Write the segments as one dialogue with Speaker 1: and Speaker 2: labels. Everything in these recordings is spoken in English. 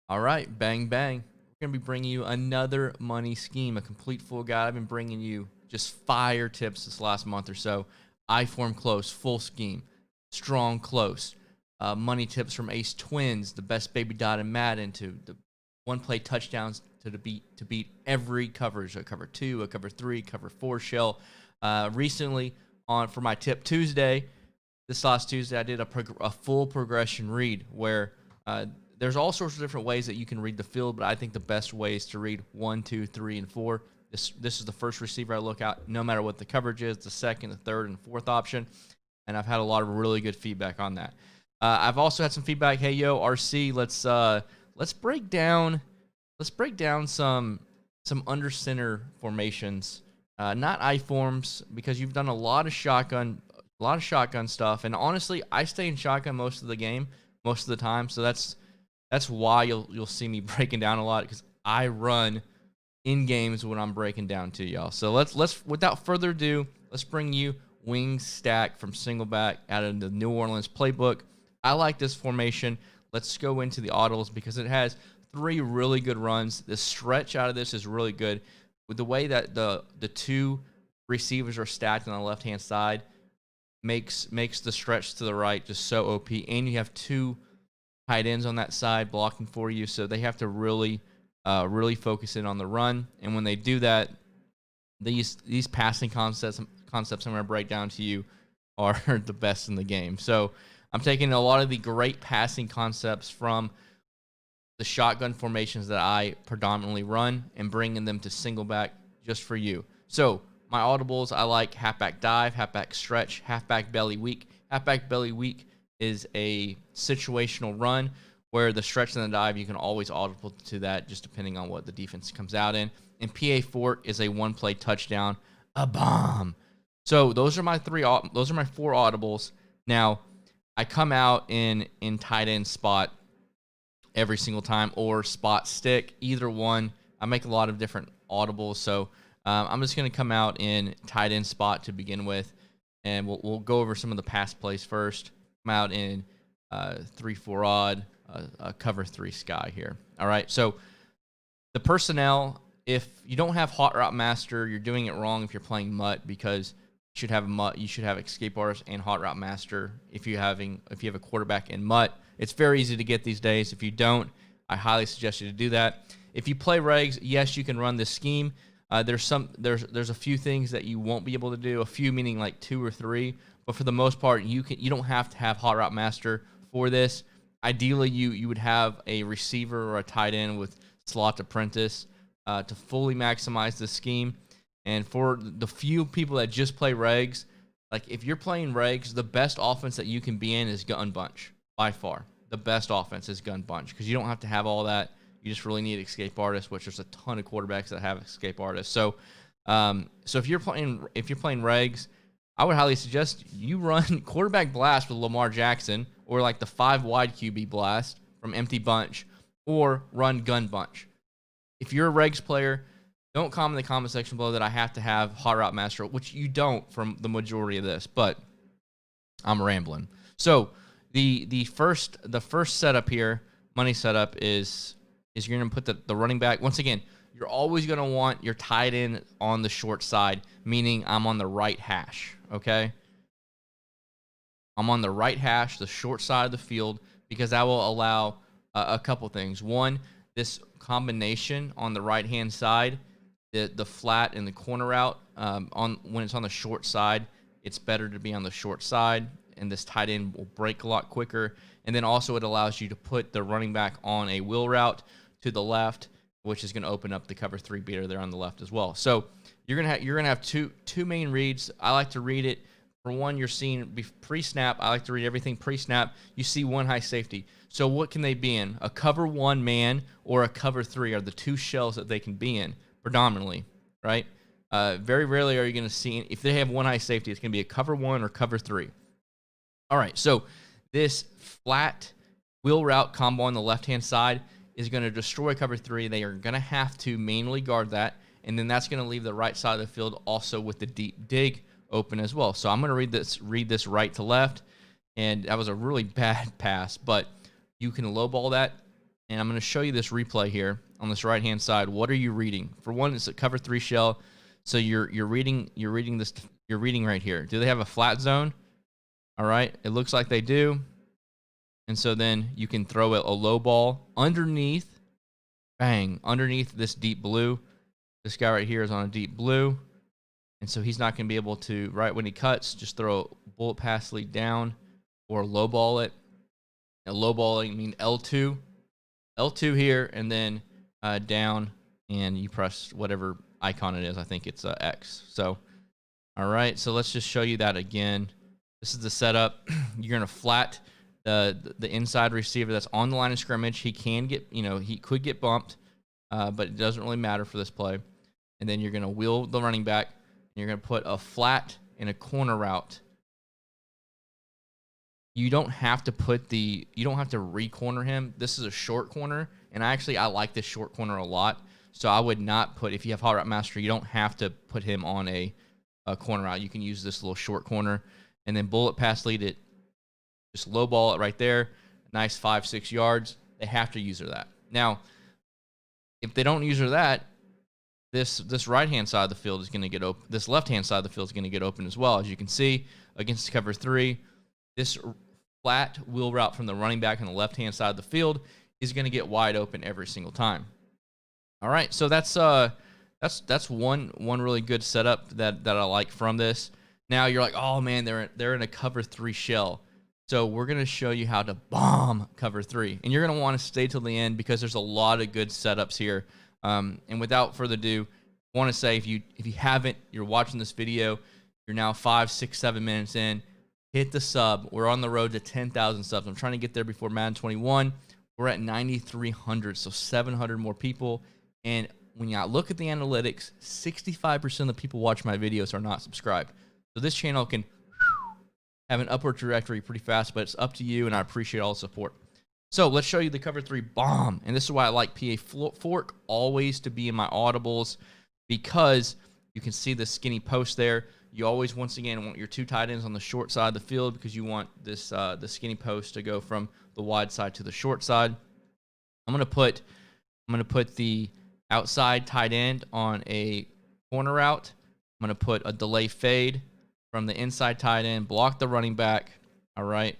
Speaker 1: All right, bang, bang. We're going to be bringing you another money scheme, a complete full guide. I've been bringing you just fire tips this last month or so. I form close, full scheme, strong close. Money tips from Ace Twins, the best baby dot in Madden, to the one play touchdowns to beat every coverage, a cover two, a cover three, cover four shell. Recently, on for my tip Tuesday, this last Tuesday, I did a full progression read where there's all sorts of different ways that you can read the field, but I think the best way is to read 1, 2, 3, and 4. This is the first receiver I look at, no matter what the coverage is, the second, the third, and fourth option, and I've had a lot of really good feedback on that. I've also had some feedback. Hey, yo, RC, let's break down some undercenter formations, not I forms, because you've done a lot of shotgun stuff, and honestly, I stay in shotgun most of the game, most of the time. So that's why you'll see me breaking down a lot, because I run in games when I'm breaking down to y'all. So let's without further ado, let's bring you wing stack from single back out of the New Orleans playbook. I like this formation. Let's go into the audibles because it has 3 really good runs. The stretch out of this is really good. With the way that the 2 receivers are stacked on the left-hand side, makes the stretch to the right just so OP. And you have 2 tight ends on that side blocking for you, so they have to really focus in on the run. And when they do that, these passing concepts I'm going to break down to you are the best in the game. So I'm taking a lot of the great passing concepts from the shotgun formations that I predominantly run and bringing them to single back just for you. So my audibles, I like halfback dive, halfback stretch, halfback belly weak. Halfback belly weak is a situational run where the stretch and the dive, you can always audible to that just depending on what the defense comes out in. And PA4 is a one-play touchdown, a bomb. So those are my 4 audibles. Now, I come out in tight end spot every single time, or spot stick, either one. I make a lot of different audibles, so I'm just going to come out in tight end spot to begin with, and we'll go over some of the pass plays first. Come out in 3-4 odd, cover 3 sky here. All right, so the personnel, if you don't have Hot Route Master, you're doing it wrong if you're playing Mutt, because you should have Escape Artist and Hot Route Master if you have a quarterback in Mutt. It's very easy to get these days. If you don't, I highly suggest you to do that. If you play regs, yes, you can run this scheme. There's a few things that you won't be able to do. A few meaning like 2 or 3, but for the most part, you don't have to have Hot Route Master for this. Ideally, you would have a receiver or a tight end with slot apprentice to fully maximize this scheme. And for the few people that just play regs, like if you're playing regs, the best offense that you can be in is gun bunch. By far, the best offense is gun bunch, because you don't have to have all that. You just really need escape artists, which there's a ton of quarterbacks that have escape artists. So, if you're playing regs, I would highly suggest you run quarterback blast with Lamar Jackson, or like the 5 wide QB blast from empty bunch, or run gun bunch. If you're a regs player, don't comment in the comment section below that I have to have Hot Route Master, which you don't from the majority of this, but I'm rambling. So the first setup here, money setup, is you're going to put the running back. Once again, you're always going to want your tight end on the short side, meaning I'm on the right hash, okay? I'm on the right hash, the short side of the field, because that will allow a couple things. One, this combination on the right-hand side, the flat and the corner route, when it's on the short side, it's better to be on the short side, and this tight end will break a lot quicker. And then also it allows you to put the running back on a wheel route to the left, which is going to open up the cover 3 beater there on the left as well. So you're gonna have two main reads. I like to read it. For one, you're seeing pre-snap. I like to read everything pre-snap. You see one high safety. So what can they be in? A cover 1 man or a cover 3 are the 2 shells that they can be in predominantly, right? Very rarely are you going to see, if they have one high safety, it's going to be a cover 1 or cover 3. All right, so this flat wheel route combo on the left-hand side is going to destroy cover 3. They are going to have to mainly guard that, and then that's going to leave the right side of the field also with the deep dig open as well. So I'm going to read this right to left, and that was a really bad pass, but you can low ball that. And I'm going to show you this replay here on this right-hand side. What are you reading? For one, it's a cover 3 shell. So you're reading right here. Do they have a flat zone? All right. It looks like they do. And so then you can throw a low ball underneath. Bang. Underneath this deep blue. This guy right here is on a deep blue. And so he's not going to be able to, right when he cuts, just throw a bullet pass lead down or low ball it. And low balling, I mean L2. L2 here, and then down, and you press whatever icon it is. I think it's X. So, all right. So let's just show you that again. This is the setup. You're gonna flat the inside receiver that's on the line of scrimmage. He can get, he could get bumped, but it doesn't really matter for this play. And then you're gonna wheel the running back. And you're gonna put a flat in a corner route. You don't have to re-corner him. This is a short corner, and I like this short corner a lot. So I would not put, if you have hot route mastery, you don't have to put him on a corner route. You can use this little short corner, and then bullet pass lead it, just low ball it right there. Nice 5-6 yards. They have to use her that. Now, if they don't use her that, this right-hand side of the field is going to get open. This left-hand side of the field is going to get open as well. As you can see, against cover 3, this flat wheel route from the running back on the left-hand side of the field is going to get wide open every single time. All right, so that's one really good setup that I like from this. Now you're like, oh man, they're in a cover 3 shell. So we're going to show you how to bomb cover 3, and you're going to want to stay till the end because there's a lot of good setups here. And without further ado, I want to say if you haven't, you're watching this video, you're now 5, 6, 7 minutes in. Hit the sub. We're on the road to 10,000 subs. I'm trying to get there before Madden 21. We're at 9,300, so 700 more people. And when you look at the analytics, 65% of the people watching my videos are not subscribed. So this channel can have an upward trajectory pretty fast, but it's up to you, and I appreciate all the support. So let's show you the cover 3 bomb. And this is why I like PA Fork always to be in my audibles, because you can see the skinny post there. You always, once again, want your 2 tight ends on the short side of the field because you want this the skinny post to go from the wide side to the short side. I'm gonna put the outside tight end on a corner route. I'm gonna put a delay fade from the inside tight end, block the running back. All right,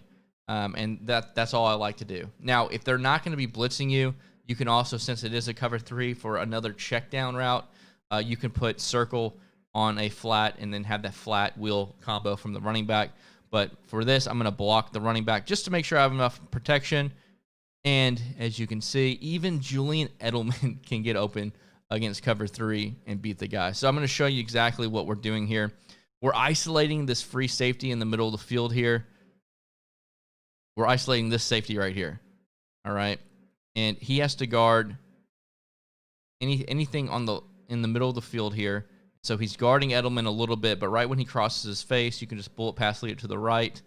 Speaker 1: and that's all I like to do. Now, if they're not going to be blitzing you, you can also, since it is a cover 3 for another check down route, you can put circle on a flat and then have that flat wheel combo from the running back. But for this, I'm going to block the running back just to make sure I have enough protection. And as you can see, even Julian Edelman can get open against cover 3 and beat the guy. So I'm going to show you exactly what we're doing here. We're isolating this free safety in the middle of the field here. We're isolating this safety right here. All right. And he has to guard anything in the middle of the field here. So he's guarding Edelman a little bit, but right when he crosses his face, you can just bullet pass lead it to the right.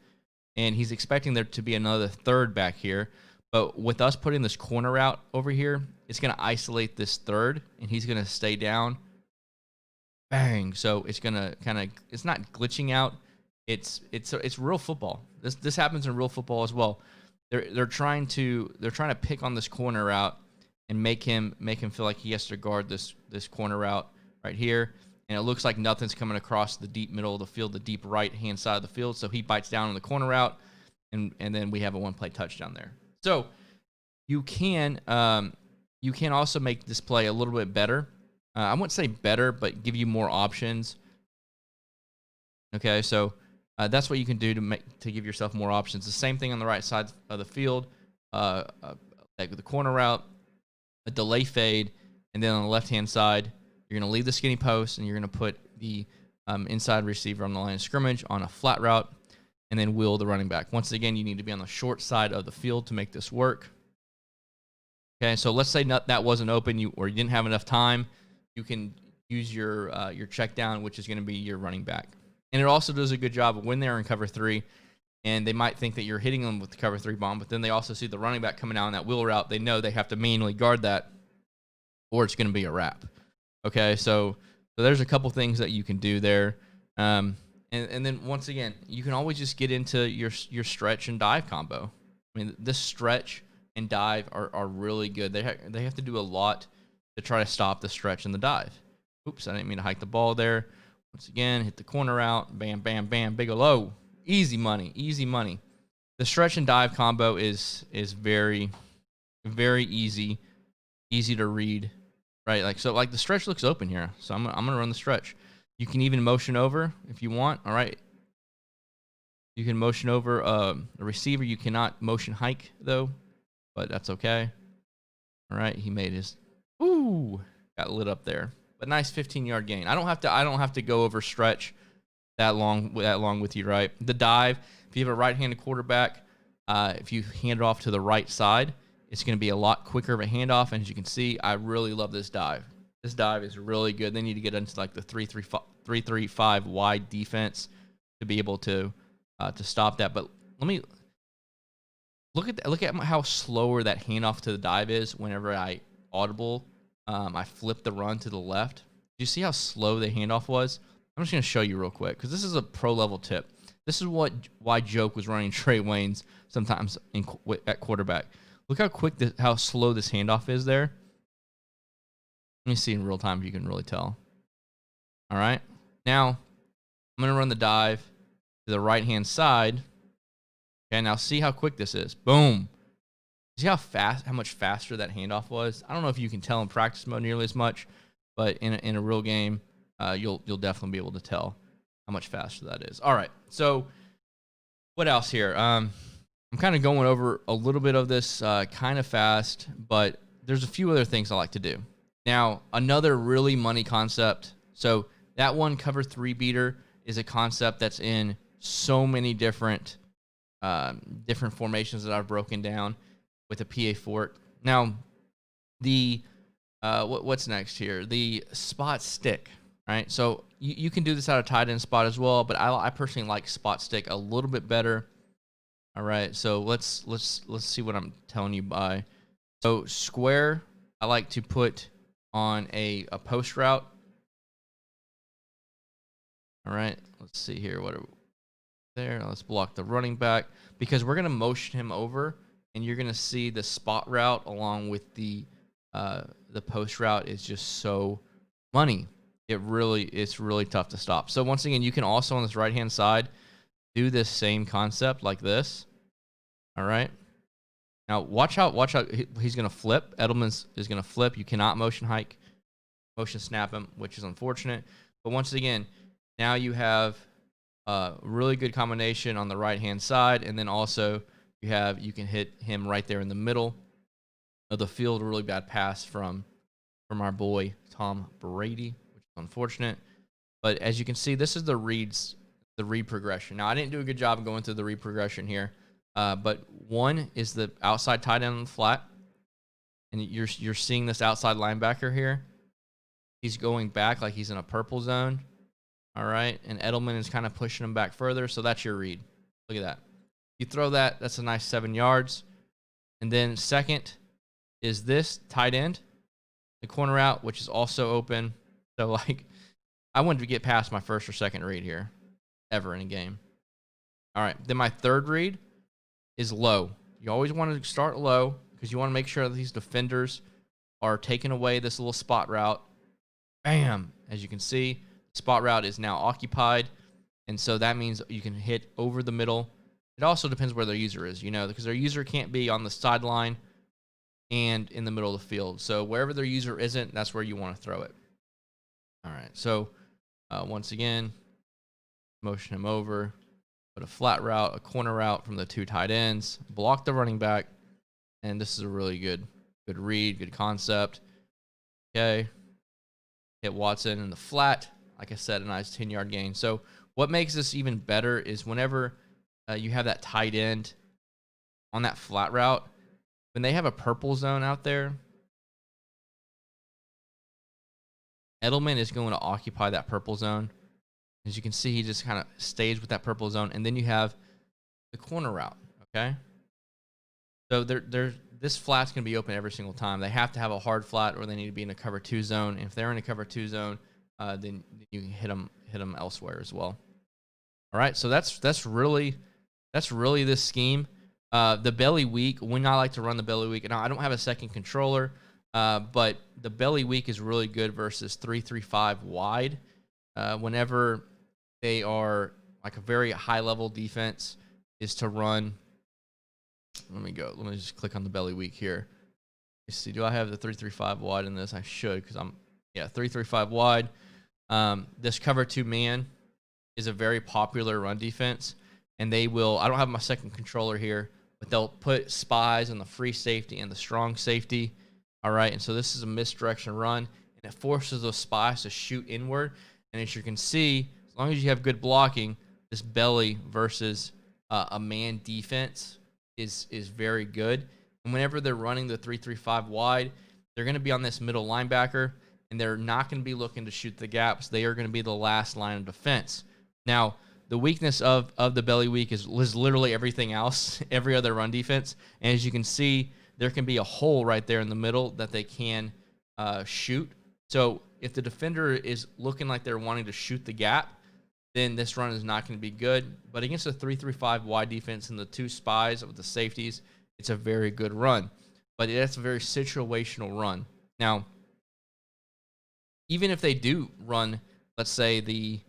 Speaker 1: And he's expecting there to be another third back here. But with us putting this corner route over here, it's going to isolate this third, and he's going to stay down. Bang. So it's going to it's not glitching out. It's real football. This happens in real football as well. They're trying to pick on this corner route and make him feel like he has to guard this corner route right here. And it looks like nothing's coming across the deep middle of the field, the deep right-hand side of the field. So he bites down on the corner route, and then we have a one-play touchdown there. So you can also make this play a little bit better. I wouldn't say better, but give you more options. Okay, so that's what you can do to give yourself more options. The same thing on the right side of the field, like the corner route, a delay fade, and then on the left-hand side, you're going to leave the skinny post, and you're going to put the inside receiver on the line of scrimmage on a flat route, and then wheel the running back. Once again, you need to be on the short side of the field to make this work. Okay, so let's say that wasn't open, or you didn't have enough time. You can use your check down, which is going to be your running back. And it also does a good job of when they're in cover 3, and they might think that you're hitting them with the cover 3 bomb, but then they also see the running back coming out on that wheel route. They know they have to manually guard that, or it's going to be a wrap. Okay, so there's a couple things that you can do there. And then once again, you can always just get into your stretch and dive combo. I mean, this stretch and dive are really good. They have to do a lot to try to stop the stretch and the dive. Oops, I didn't mean to hike the ball there. Once again, hit the corner out. Bam, bam, bam. Big ol' easy money. Easy money. The stretch and dive combo is very, very easy to read, right? Like so, like the stretch looks open here, so I'm gonna run the stretch. You can even motion over if you want. All right, you can motion over a receiver. You cannot motion hike though, but that's okay. All right, he made his. Ooh, got lit up there, but nice 15-yard gain. I don't have to go over stretch that long with you, right? The dive. If you have a right-handed quarterback, if you hand it off to the right side, it's going to be a lot quicker of a handoff. And as you can see, I really love this dive. This dive is really good. They need to get into like the 3-3-5 wide defense to be able to stop that. But let me look at how slower that handoff to the dive is. Whenever I audible, I flip the run to the left. Do you see how slow the handoff was? I'm just going to show you real quick because this is a pro level tip. This is why Joke was running Trey Waynes sometimes at quarterback. Look how quick how slow this handoff is there. Let me see in real time if you can really tell. All right. Now, I'm going to run the dive to the right-hand side. Okay, now see how quick this is. Boom. See how much faster that handoff was? I don't know if you can tell in practice mode nearly as much, but in a real game, you'll definitely be able to tell how much faster that is. All right. So what else here? I'm kind of going over a little bit of this kind of fast, but there's a few other things I like to do. Now, another really money concept. So that one cover 3 beater is a concept that's in so many different formations that I've broken down with a PA fork. Now, the what's next here? The spot stick, right? So you can do this out of tight end spot as well, but I personally like spot stick a little bit better. All right, so let's see what I'm telling you by. So square, I like to put on a post route. All right, let's see here. There? Let's block the running back because we're gonna motion him over, and you're gonna see the spot route along with the post route is just so money. It's really tough to stop. So once again, you can also on this right hand side do this same concept like this. All right. Now watch out. He's gonna flip. Edelman is gonna flip. You cannot motion snap him, which is unfortunate. But once again, now you have a really good combination on the right hand side, and then also you can hit him right there in the middle of the field. A really bad pass from our boy Tom Brady, which is unfortunate. But as you can see, this is the read progression. Now I didn't do a good job of going through the read progression here. But one is the outside tight end on the flat, and you're seeing this outside linebacker here. He's going back like he's in a purple zone. All right, and Edelman is kind of pushing him back further, so that's your read. Look at that. You throw that, that's a nice 7 yards. And then second is this tight end, the corner out, which is also open. So like, I wanted to get past my first or second read here, ever in a game. All right, then my third read is low. You always want to start low because you want to make sure that these defenders are taking away this little spot route. Bam! As you can see, spot route is now occupied, and so that means you can hit over the middle. It also depends where their user is, because their user can't be on the sideline and in the middle of the field. So wherever their user isn't, that's where you want to throw it. All right, so once again, motion him over. Put a flat route, a corner route from the 2 tight ends, block the running back, and this is a really good read, good concept. Okay. Hit Watson in the flat. Like I said, a nice 10-yard gain. So what makes this even better is whenever you have that tight end on that flat route, when they have a purple zone out there, Edelman is going to occupy that purple zone. As you can see, he just kind of stays with that purple zone. And then you have the corner route, okay? So this flat's going to be open every single time. They have to have a hard flat or they need to be in a cover 2 zone. And if they're in a cover 2 zone, then you can hit them elsewhere as well. All right, so that's really this scheme. The belly weak, when I like to run the belly weak, now I don't have a second controller, but the belly weak is really good versus 3-3-5 wide. Whenever they are like a very high level defense, is to run. Let me just click on the belly weak here. Let's see, do I have the 3-3-5 wide in this? I should, because I'm 3-3-5 wide. This cover 2 man is a very popular run defense, and they will. I don't have my second controller here, but they'll put spies on the free safety and the strong safety. All right, and so this is a misdirection run, and it forces those spies to shoot inward. And as you can see, as long as you have good blocking, this belly versus a man defense is very good. And whenever they're running the 3-3-5 wide, they're going to be on this middle linebacker, and they're not going to be looking to shoot the gaps. They are going to be the last line of defense. Now, the weakness of the belly weak is literally everything else, every other run defense. And as you can see, there can be a hole right there in the middle that they can shoot. So if the defender is looking like they're wanting to shoot the gap, then this run is not going to be good. But against a 3-3-5 wide defense and the 2 spies with the safeties, it's a very good run. But that's a very situational run. Now, even if they do run, let's say the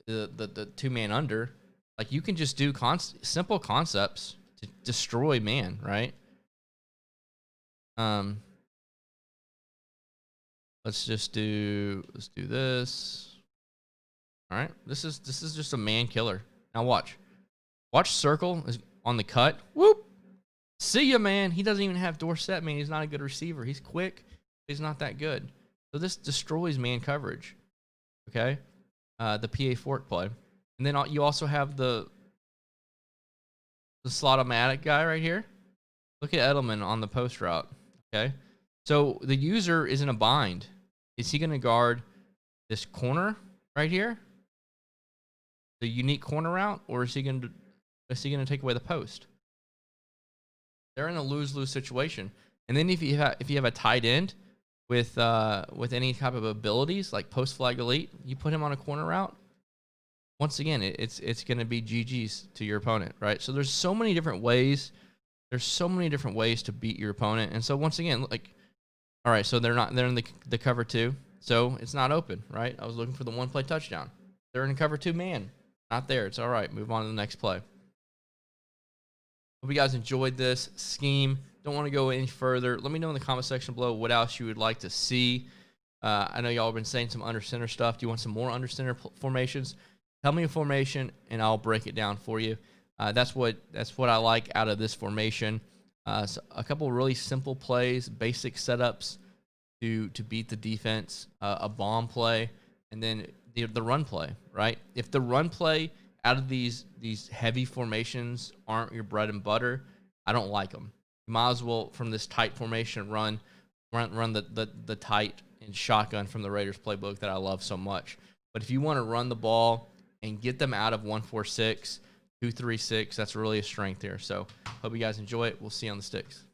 Speaker 1: 2-man under, like you can just do simple concepts to destroy man, right? Let's do this. All right, this is just a man killer. Now watch circle is on the cut. Whoop. See ya, man. He doesn't even have Dorsett, man. He's not a good receiver. He's quick. He's not that good. So this destroys man coverage. Okay. The PA fork play. And then you also have the slot-o-matic guy right here. Look at Edelman on the post route. Okay. So the user is in a bind. Is he going to guard this corner right here? The unique corner route? Or is he going to take away the post? They're in a lose-lose situation. And then if you have a tight end with any type of abilities like post flag elite, you put him on a corner route. Once again, it's going to be GG's to your opponent, right? So there's so many different ways. There's so many different ways to beat your opponent. And so once again, like, all right, so they're in the cover 2, so it's not open, right? I was looking for the 1-play touchdown. They're in cover 2 man, not there. It's all right. Move on to the next play. Hope you guys enjoyed this scheme. Don't want to go any further. Let me know in the comment section below what else you would like to see. I know y'all have been saying some undercenter stuff. Do you want some more undercenter formations? Tell me a formation, and I'll break it down for you. That's what I like out of this formation. So a couple of really simple plays, basic setups to beat the defense, a bomb play, and then the run play, right? If the run play out of these heavy formations aren't your bread and butter, I don't like them. You might as well, from this tight formation, run the tight and shotgun from the Raiders playbook that I love so much. But if you want to run the ball and get them out of 1-4-6, 2-3-6, that's really a strength here. So hope you guys enjoy it. We'll see you on the sticks.